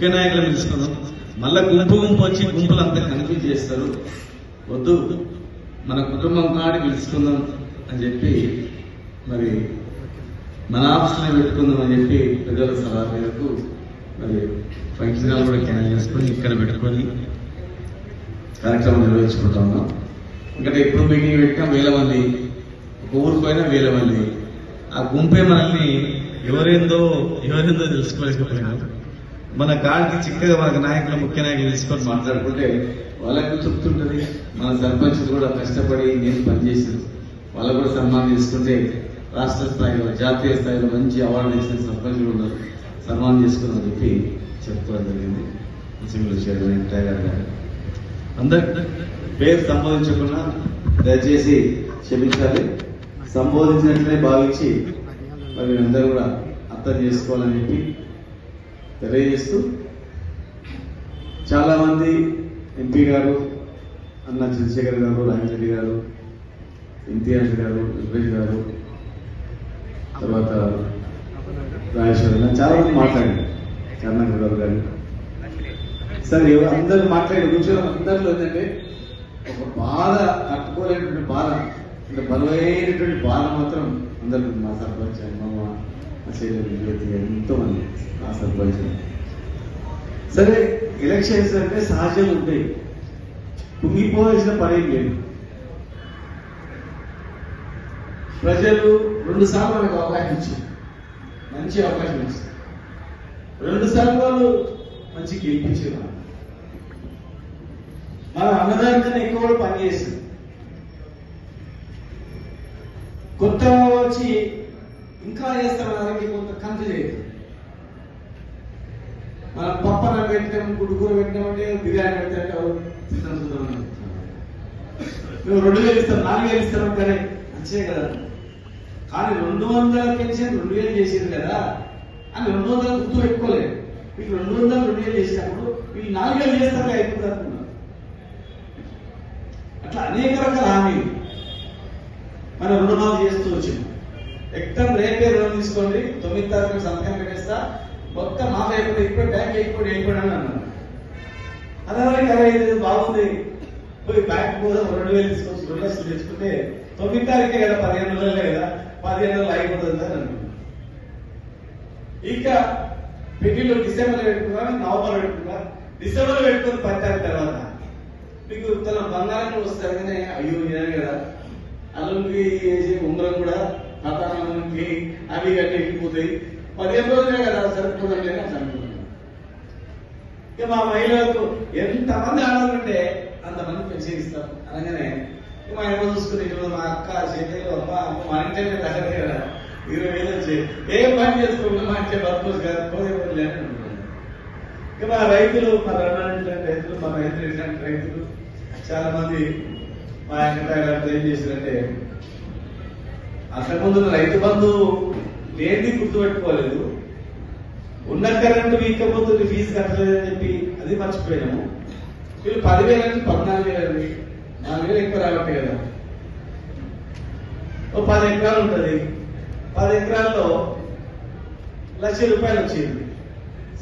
ముఖ్య నాయకులను తీసుకుందాం. మళ్ళా గుంపు వచ్చి గుంపులంతా కన్ఫ్యూజ్ చేస్తారు. వద్దు, మన కుటుంబం నాటి పిలుచుకుందాం అని చెప్పి మరి మన ఆఫీస్లో పెట్టుకుందాం అని చెప్పి పెద్దల సలహా మేరకు మరి ఫంక్షన్ హాల్ కూడా క్యాన్ చేసుకొని ఇక్కడ పెట్టుకొని కార్యక్రమం నిర్వహించుకుంటా ఉన్నాం. ఎందుకంటే ఎప్పుడు మీటింగ్ పెట్టినా వేల మంది, ఒక ఊరు పోయినా వేల మంది. ఆ గుంపే మనల్ని ఎవరేందో తెలుసుకోలేకపోయినా మన గాడికి చిక్కగా మన నాయకులు ముఖ్య నాయకులు తీసుకొని మాట్లాడుకుంటే వాళ్ళకు చెప్తుంటది. మన సర్పంచ్ కూడా కష్టపడి నేను పనిచేసి వాళ్ళకు కూడా సన్మానం చేసుకుంటే రాష్ట్ర స్థాయిలో జాతీయ స్థాయిలో మంచి అవార్డు ఇచ్చిన సర్పంచులు ఉన్నారు, సన్మానం చేసుకున్నామని చెప్పి చెప్కోవడం జరిగింది. అసెంబ్లీ చైర్మన్ టైగర్ గారు అందరు పేరు సంబోధించకుండా దయచేసి క్షమించాలి. సంబోధించినట్లే భావించి మరి అందరూ కూడా అర్థం చేసుకోవాలని చెప్పి తెలియజేస్తూ, చాలా మంది ఎంపీ గారు, అన్న చంద్రశేఖర్ గారు, రాజరెడ్డి గారు, ఇంతియాజ్ గారు, ఇబ్రహీం గారు, తర్వాత రాజేశ్వర్ గారు చాలా మంది మాట్లాడారు, కర్ణాకర్ గారు గారు సరే అందరూ మాట్లాడి కూర్చొని అందరిలో ఏంటంటే ఒక బాధ, కట్టుకోలేనటువంటి బాధ, అంటే బలమైనటువంటి బాధ మాత్రం అందరికీ. మా సర్పంచ్ మా జ్యోతి ఎంతో మంది ఆ సర్పంచ్. సరే ఎలక్షన్స్ అంటే సహజం ఉంటాయి, కుంగిపోవాల్సిన పని లేదు. ప్రజలు 2 సార్లు మనకు అవకాశం ఇచ్చారు, మంచి అవకాశం ఇచ్చారు. 2 సార్లు వాళ్ళు మంచి గెలిపించారు. మన అన్నదానికన్నా ఎక్కువ కూడా పనిచేస్తుంది. కొత్తగా వచ్చి ఇంకా చేస్తామని కొంత కంటి చేయదు. మనం పప్పన పెట్టాం, గుడుకూర పెట్టామంటే బిర్యానీ పెడతాం, మేము 2000 ఇస్తాం, 4000 ఇస్తాం కానీ మంచిదే కదా. కానీ 200 పెన్షన్ 2000 చేసేది కదా అని 200 గుర్తు పెట్టుకోలేదు. వీళ్ళు 200 2000 చేసినప్పుడు వీళ్ళు 4000 చేస్తారు అయిపోతుంది అనుకున్నారు. అట్లా అనేక రకాల హామీలు మనం రుణమాఫీ చేస్తూ వచ్చింది. ఎక్కడ రేపే రుణం తీసుకోండి, 9 తారీఖు సంతకం పెట్టేస్తా, మొత్తం మాఫీ అయిపోతే ఇప్పుడు బ్యాంక్ అయిపోయి వెళ్ళిపోయాను అన్నారు. అదే కదా ఇది బాగుంది, పోయి బ్యాంక్ కూడా 2000 తీసుకొచ్చి 2 లక్షలు తెచ్చుకుంటే 9 తారీఖే కదా, 15 రోజులే కదా, 15 రోజులు అయిపోతుంది అని అనుకున్నాను. ఇంకా పెళ్లిలో డిసెంబర్ పెట్టుకున్నా, నవంబర్ పెట్టుకున్నా, డిసెంబర్ పెట్టుకుని 10 తారీఖు తర్వాత మీకు తన బంగారం వస్తారు కానీ అయ్యో ఇదే కదా అల్లుకి ఉంగరం కూడా పతానికి అవి గట్టి ఎక్కిపోతాయి, 15 రోజులే కదా సరిపోదండి అని అట్లా అనుకున్నాను. ఇక మా మహిళలకు ఎంతమంది ఆడాలంటే అంతమంది పెన్షన్ ఇస్తాం అనగానే మా ఆయన చూసుకుని మా అక్క చెల్లెలు అమ్మ మా ఇంటి దగ్గర కదా 20,000 వచ్చి ఏం పని చేసుకుంటున్నా మా ఇంటి బతుకోవచ్చు కదా, పోతే అనుకున్నాను. ఇక మా రైతులు, మా రైతులు, మా రైతులు చాలా మంది మా వెంకటరావు ఏం చేశారంటే అంతకుముందు రైతు బంధు లేని గుర్తుపెట్టుకోలేదు, ఉన్న కరెంటు వీకపోతుంది, ఫీజు కట్టలేదని చెప్పి అది మర్చిపోయాము. వీళ్ళు 10,000 నుంచి 14,000 4,000 ఎక్కువ రాబట్టే కదా. ఓ 10 ఎకరాలు ఉంటుంది, 10 ఎకరాల్లో ₹1,00,000 వచ్చింది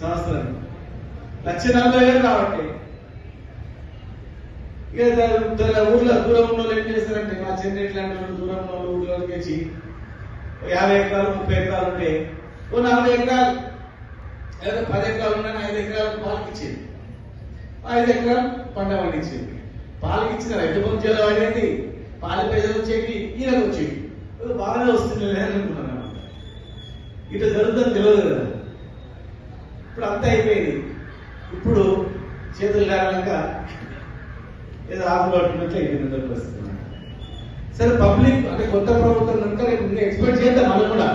సంవత్సరానికి, ₹1,40,000 రాబట్టే. ఇక ఊర్లో దూరం ఉన్న వాళ్ళు ఏం చేస్తారంటే మా చెన్నై ఇట్లాంటి దూరం ఉన్న వాళ్ళు ఊళ్ళోకి వచ్చి 50 ఎకరాలు 30 ఎకరాలు ఉంటే ఓ 40 ఎకరాలు లేదా 10 ఎకరాలు ఉన్నా 5 ఎకరాలు పాలకి ఇచ్చేది, 5 ఎకరాలు పంట పండించేది. పాలకి ఇచ్చిన రైతు బంధు వాడేది, పాల పైసలు వచ్చేవి, ఈయనకు వచ్చేవి, బాగానే వస్తుంది అనుకున్నాను. ఇట్లా జరుగుతుందని తెలియదు కదా. ఇప్పుడు అంతా అయిపోయింది. ఇప్పుడు చేతులు కారణంగా ఏదో ఆకుపడుతున్నట్లు అయిపోయింది వస్తుంది. సరే పబ్లిక్ అంటే కొత్త ప్రభుత్వం కనుక ఎక్స్పెక్ట్ చేద్దాం, మనం కూడా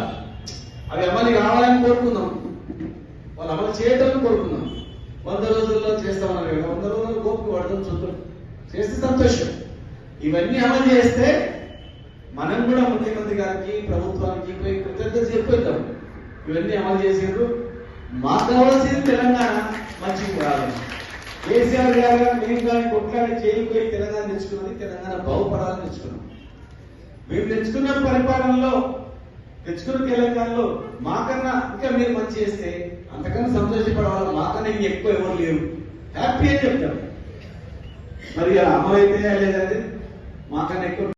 అవి అమలు కావాలని కోరుకుందాం, వాళ్ళు అమలు చేయడం కోరుకుందాం. 100 రోజుల్లో చేస్తామన్నారు కదా, 100 రోజులు గోపు పడదాం, చూద్దాం, చేస్తే సంతోషం. ఇవన్నీ అమలు చేస్తే మనం కూడా ముఖ్యమంత్రి గారికి ప్రభుత్వానికి పోయి కృతజ్ఞత చెప్పేద్దాం. ఇవన్నీ అమలు చేసేందుకు మాకు కావాల్సింది తెలంగాణ మంచిగా రావాలి. కేసీఆర్ గారు మేము కానీ కొట్లాడి చేయకపోయి తెలంగాణ తెచ్చుకున్నది, తెలంగాణ బాగుపడాలని తెచ్చుకున్నాం. మేము తెచ్చుకున్న పరిపాలనలో తెచ్చుకున్న తెలంగాణలో మాకన్నా ఇంకా మీరు మంచి చేస్తే అంతకన్నా సంతోషపడవాలి. మాకన్నా ఇంక ఎక్కువ ఎవరు లేరు, హ్యాపీ అని చెప్తారు. మరి అమలైతే లేదంటే మాకన్నా ఎక్కువ